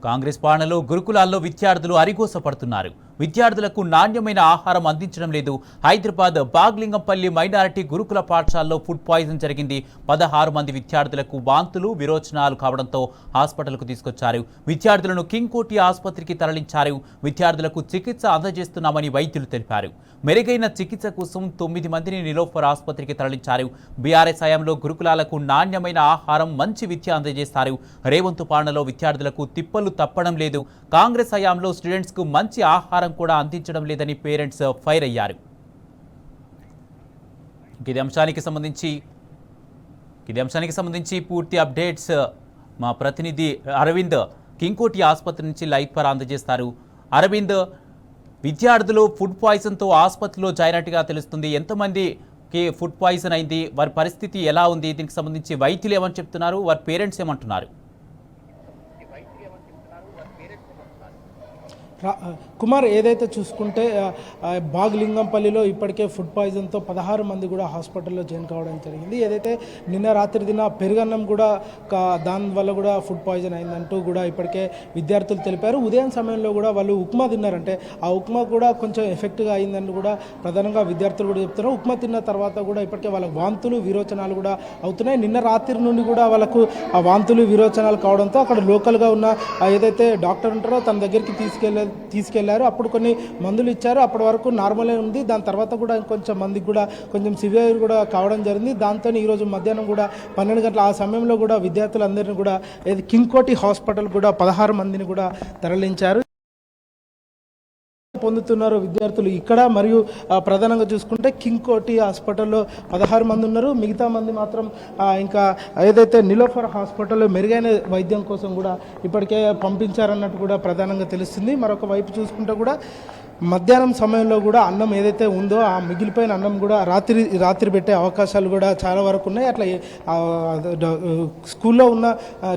కాంగ్రెస్ పాలనలో గురుకులాల్లో విద్యార్థులు అరిగోస పడుతున్నారు. విద్యార్థులకు నాణ్యమైన ఆహారం అందించడం లేదు. హైదరాబాద్ బాగ్లింగంపల్లి మైనారిటీ గురుకుల పాఠశాలలో ఫుడ్ పాయిజన్ జరిగింది. 16 మంది విద్యార్థులకు వాంతులు విరోచనాలు కావడంతో హాస్పిటల్కు తీసుకొచ్చారు. విద్యార్థులను కింగ్ కోటి ఆసుపత్రికి తరలించారు. విద్యార్థులకు చికిత్స అందజేస్తున్నామని వైద్యులు తెలిపారు. మెరుగైన చికిత్స కోసం 9 మందిని నిలోఫర్ ఆసుపత్రికి తరలించారు. బీఆర్ఎస్ హయాంలో గురుకులాలకు నాణ్యమైన ఆహారం, మంచి విద్య అందజేస్తారు. రేవంత్ పాలనలో విద్యార్థులకు తిప్పలు తప్పడం లేదు. కాంగ్రెస్ హయాంలో స్టూడెంట్స్ కు మంచి ఆహారం కూడా అందించడం లేదని పేరెంట్స్ ఫైర్ అయ్యారు. ఇది అంశానికి సంబంధించి పూర్తి అప్డేట్స్ మా ప్రతినిధి అరవింద్ కింగ్ కోటి ఆసుపత్రి నుంచి లైవ్ ద్వారా అందజేస్తారు. అరవింద్, విద్యార్థులు ఫుడ్ పాయిజన్తో ఆసుపత్రిలో జాయినట్టుగా తెలుస్తుంది. ఎంతమందికి ఫుడ్ పాయిజన్ అయింది? వారి పరిస్థితి ఎలా ఉంది? దీనికి సంబంధించి వైద్యులు ఏమని చెప్తున్నారు? వారి పేరెంట్స్ ఏమంటున్నారు? కుమార్, ఏదైతే చూసుకుంటే బాగ్లింగంపల్లిలో ఇప్పటికే ఫుడ్ పాయిజన్తో 16 మంది కూడా హాస్పిటల్లో జాయిన్ కావడం జరిగింది. ఏదైతే నిన్న రాత్రి దిన పెరుగన్నం కూడా దానివల్ల కూడా ఫుడ్ పాయిజన్ అయిందంటూ కూడా ఇప్పటికే విద్యార్థులు తెలిపారు. ఉదయం సమయంలో కూడా వాళ్ళు ఉప్మా తిన్నారంటే ఆ ఉప్మా కూడా కొంచెం ఎఫెక్ట్గా అయిందని కూడా ప్రధానంగా విద్యార్థులు కూడా చెప్తున్నారు. ఉప్మా తిన్న తర్వాత కూడా ఇప్పటికే వాళ్ళకి వాంతులు విరోచనాలు కూడా అవుతున్నాయి. నిన్న రాత్రి నుండి కూడా వాళ్ళకు ఆ వాంతులు విరోచనాలు కావడంతో అక్కడ లోకల్గా ఉన్న ఏదైతే డాక్టర్ ఉంటారో తన దగ్గరికి తీసుకెళ్లారు. అప్పుడు కొన్ని మందులు ఇచ్చారు. అప్పటి వరకు నార్మలే ఉంది. దాని తర్వాత కూడా ఇంకొంచెం మందికి కూడా కొంచెం సివియర్ కూడా కావడం జరిగింది. దాంతో ఈరోజు మధ్యాహ్నం కూడా 12 గంటల ఆ సమయంలో కూడా విద్యార్థులందరినీ కూడా కింగ్ కోటి హాస్పిటల్ కూడా 16 మందిని కూడా తరలించారు. పొందుతున్నారు విద్యార్థులు ఇక్కడ. మరియు ప్రధానంగా చూసుకుంటే కింగ్ కోటి హాస్పిటల్లో 16 మంది ఉన్నారు. మిగతా మంది మాత్రం ఇంకా ఏదైతే నిలోఫర్ హాస్పిటల్లో మెరుగైన వైద్యం కోసం కూడా ఇప్పటికే పంపించారన్నట్టు కూడా ప్రధానంగా తెలుస్తుంది. మరొక వైపు చూసుకుంటే కూడా మధ్యాహ్నం సమయంలో కూడా అన్నం ఏదైతే ఉందో ఆ మిగిలిపోయిన అన్నం కూడా రాత్రి పెట్టే అవకాశాలు కూడా చాలా వరకు ఉన్నాయి. అట్లా స్కూల్లో ఉన్న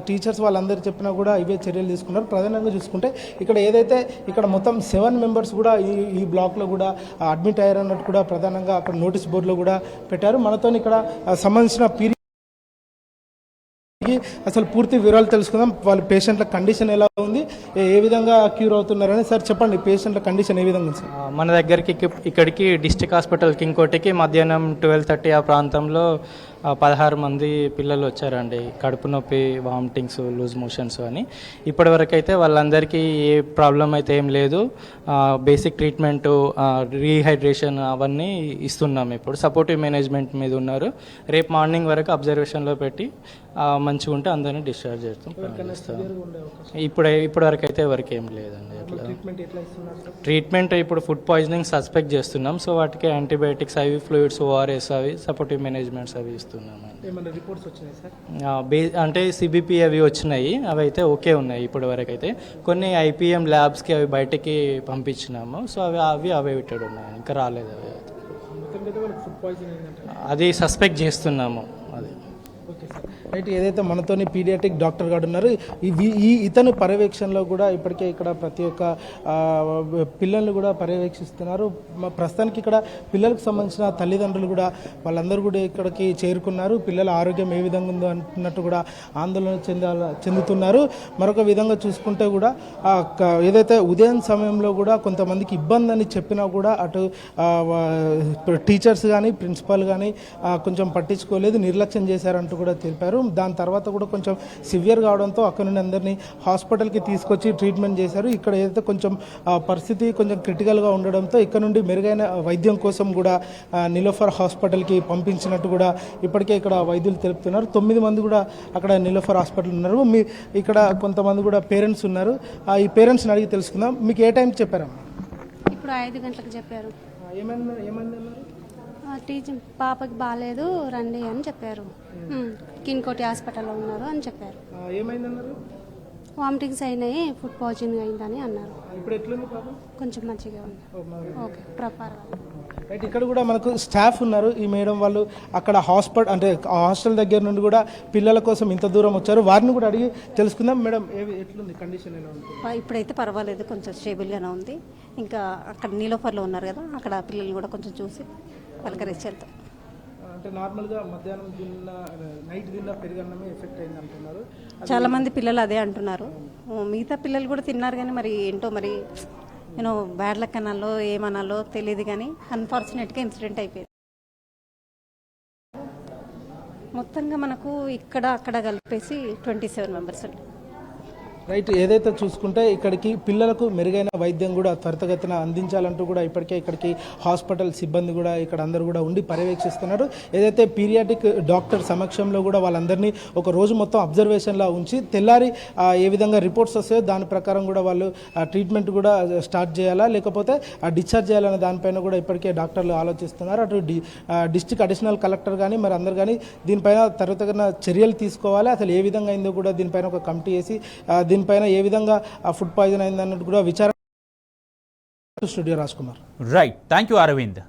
టీచర్స్ వాళ్ళందరూ చెప్పినా కూడా ఇవే చర్యలు తీసుకున్నారు. ప్రధానంగా చూసుకుంటే ఇక్కడ మొత్తం 7 మెంబర్స్ కూడా ఈ బ్లాక్లో కూడా అడ్మిట్ అయ్యారన్నట్టు కూడా ప్రధానంగా అక్కడ నోటీస్ బోర్డులో కూడా పెట్టారు. మనతో ఇక్కడ సంబంధించిన అసలు పూర్తి వివరాలు తెలుసుకుందాం. వాళ్ళ పేషెంట్ల కండిషన్ ఎలా ఉంది, ఏ విధంగా క్యూర్ అవుతున్నారని. సార్ చెప్పండి, పేషెంట్ల కండిషన్ ఏ విధంగా ఉంది? మన దగ్గరికి ఇక్కడికి డిస్ట్రిక్ట్ హాస్పిటల్ కింగ్ కోటికి మధ్యాహ్నం 12:30 ఆ ప్రాంతంలో 16 మంది పిల్లలు వచ్చారండి. కడుపు నొప్పి, వామిటింగ్స్, లూజ్ మోషన్స్ అని. ఇప్పటివరకు అయితే వాళ్ళందరికీ ఏ ప్రాబ్లం అయితే ఏం లేదు. బేసిక్ ట్రీట్మెంటు, రీహైడ్రేషన్ అవన్నీ ఇస్తున్నాం. ఇప్పుడు సపోర్టివ్ మేనేజ్మెంట్ మీద ఉన్నారు. రేపు మార్నింగ్ వరకు అబ్జర్వేషన్లో పెట్టి మంచిగా ఉంటే అందరినీ డిశ్చార్జ్ చేస్తాం. ఇప్పటివరకు అయితే ఎవరికి ఏం లేదండి. అట్లా ట్రీట్మెంట్ ఇప్పుడు ఫుడ్ పాయిజనింగ్ సస్పెక్ట్ చేస్తున్నాం. సో వాటికి యాంటీబయాటిక్స్ అవి, ఫ్లూయిడ్స్, ఓఆర్ఎస్ అవి, సపోర్టివ్ మేనేజ్మెంట్స్ అవి ఇస్తున్నాం. అంటే సిబిపి అవి వచ్చినాయి. అవి అయితే ఓకే ఉన్నాయి ఇప్పటి వరకు అయితే. కొన్ని ఐపీఎం ల్యాబ్స్కి అవి బయటకి పంపించినాము. సో అవి అవైటెడ్ ఉన్నాయి, ఇంకా రాలేదు. అది సస్పెక్ట్ చేస్తున్నాము. అది ఓకే సార్, రైట్. ఏదైతే మనతోని పీడియాట్రిక్ డాక్టర్ గారు ఉన్నారు, ఇతని పర్యవేక్షణలో కూడా ఇప్పటికే ఇక్కడ ప్రతి ఒక్క పిల్లల్ని కూడా పర్యవేక్షిస్తున్నారు. ప్రస్తుతానికి ఇక్కడ పిల్లలకు సంబంధించిన తల్లిదండ్రులు కూడా వాళ్ళందరూ కూడా ఇక్కడికి చేరుకున్నారు. పిల్లల ఆరోగ్యం ఏ విధంగా ఉందో అన్నట్టు కూడా ఆందోళన చెందుతున్నారు. మరొక విధంగా చూసుకుంటే కూడా ఏదైతే ఉదయం సమయంలో కూడా కొంతమందికి ఇబ్బంది అని చెప్పినా కూడా అటు టీచర్స్ కానీ ప్రిన్సిపాల్ కానీ కొంచెం పట్టించుకోలేదు, నిర్లక్ష్యం చేశారంటూ కూడా తెలిపారు. దాని తర్వాత కూడా కొంచెం సివియర్ కావడంతో అక్కడ నుండి అందరినీ హాస్పిటల్కి తీసుకొచ్చి ట్రీట్మెంట్ చేశారు. ఇక్కడ ఏదైతే కొంచెం పరిస్థితి కొంచెం క్రిటికల్గా ఉండడంతో ఇక్కడ నుండి మెరుగైన వైద్యం కోసం కూడా నిలోఫర్ హాస్పిటల్కి పంపించినట్టు కూడా ఇప్పటికే ఇక్కడ వైద్యులు తెలుపుతున్నారు. 9 మంది కూడా అక్కడ నిలోఫర్ హాస్పిటల్ ఉన్నారు. ఇక్కడ కొంతమంది కూడా పేరెంట్స్ ఉన్నారు. ఈ పేరెంట్స్ని అడిగి తెలుసుకుందాం. మీకు ఏ టైంకి చెప్పారమ్మా? ఇప్పుడు 5 గంటలకు చెప్పారు. ఏమన్నారు? టీచర్ పాపకి బాగాలేదు రండి అని చెప్పారు. కింగ్ కోటి హాస్పిటల్లో ఉన్నారు అని చెప్పారు. ఏమైందన్నారు? వామిటింగ్స్ అయినాయి, ఫుడ్ పాయిజనింగ్ అయిందని అన్నారు. ఇప్పుడు ఎట్లుంది పాప? కొంచెం మంచిగా ఉంది. Okay, proper. రైట్. ఇక్కడ కూడా మనకు స్టాఫ్ ఉన్నారు. ఈ మేడం వాళ్ళు అక్కడ హాస్టల్ దగ్గర నుండి కూడా పిల్లల కోసం ఇంత దూరం వచ్చారు. వారిని కూడా అడిగి తెలుసుకుందాం. మేడం, ఎట్లుంది కండిషన్, ఎలా ఉంది? ఇప్పుడైతే పర్వాలేదు, కొంచెం స్టేబుల్గానే ఉంది. ఇంకా అక్కడ నీలోఫర్లో ఉన్నారు కదా, అక్కడ పిల్లల్ని కూడా కొంచెం చూసి పలకరించేద్దాం. అంటే నార్మల్గా మధ్యాహ్నం తిన్న నైట్ తిన్న పెరుగన్నమే ఎఫెక్ట్ అయింది అంటున్నారు. చాలా మంది పిల్లలు అదే అంటున్నారు. మిగతా పిల్లలు కూడా తిన్నారు కానీ మరి ఏంటో మరి నేను బ్యాడ్ లక్ అనాలో ఏమనాలో తెలియదు కానీ అన్ఫార్చునేట్గా ఇన్సిడెంట్ అయిపోయింది. మొత్తంగా మనకు ఇక్కడ అక్కడ కలిపేసి 27 మెంబర్స్ అండి. రైట్, ఏదైతే చూసుకుంటే ఇక్కడికి పిల్లలకు మెరుగైన వైద్యం కూడా త్వరితగతిన అందించాలంటూ కూడా ఇప్పటికే ఇక్కడికి హాస్పిటల్ సిబ్బంది కూడా ఇక్కడ అందరూ కూడా ఉండి పర్యవేక్షిస్తున్నారు. ఏదైతే పీరియాటిక్ డాక్టర్ సమక్షంలో కూడా వాళ్ళందరినీ ఒక రోజు మొత్తం అబ్జర్వేషన్లో ఉంచి తెల్లారి ఏ విధంగా రిపోర్ట్స్ వస్తాయో దాని ప్రకారం కూడా వాళ్ళు ట్రీట్మెంట్ కూడా స్టార్ట్ చేయాలా లేకపోతే డిశ్చార్జ్ చేయాలనే దానిపైన కూడా ఇప్పటికే డాక్టర్లు ఆలోచిస్తున్నారు. అటు డిస్ట్రిక్ట్ అడిషనల్ కలెక్టర్ కానీ మరి అందరు కానీ దీనిపైన త్వరితగిన చర్యలు తీసుకోవాలి. అసలు ఏ విధంగా అయిందో కూడా దీనిపైన ఒక కమిటీ వేసి దీనిపైన ఏ విధంగా ఫుడ్ పాయిజన్ అయిందన్నట్టు కూడా విచారణ. Studio Raj Kumar. Right, thank you Arvind.